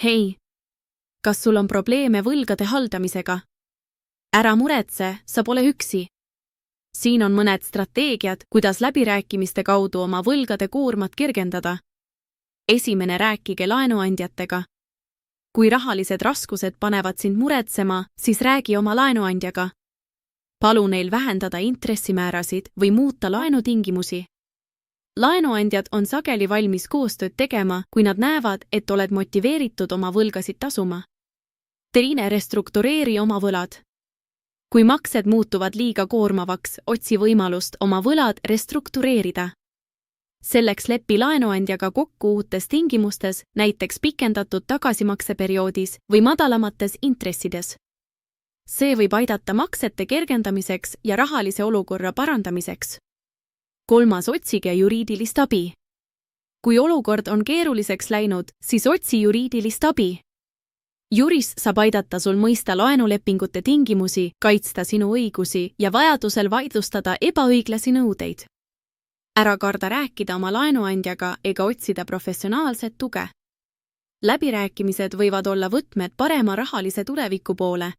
Hei, kas sul on probleeme võlgade haldamisega? Ära muretse, sa pole üksi. Siin on mõned strateegiad, kuidas läbirääkimiste kaudu oma võlgade koormat kergendada. Esimene, rääkige laenuandjatega. Kui rahalised raskused panevad sind muretsema, siis räägi oma laenuandjaga. Palu neil vähendada intressimäärasid või muuta laenutingimusi. Laenuandjad on sageli valmis koostööd tegema, kui nad näevad, et oled motiveeritud oma võlgasid tasuma. Teine, restruktureeri oma võlad. Kui maksed muutuvad liiga koormavaks, otsi võimalust oma võlad restruktureerida. Selleks lepi laenuandjaga kokku uutes tingimustes, näiteks pikendatud tagasimakseperioodis või madalamates intressides. See võib aidata maksete kergendamiseks ja rahalise olukorra parandamiseks. Kolmas, otsige juriidilist abi. Kui olukord on keeruliseks läinud, siis otsi juriidilist abi. Jurist saab aidata sul mõista laenulepingute tingimusi, kaitsta sinu õigusi ja vajadusel vaidlustada ebaõiglasi nõudeid. Ära karda rääkida oma laenuandjaga ega otsida professionaalset tuge. Läbirääkimised võivad olla võtmed parema rahalise tuleviku poole,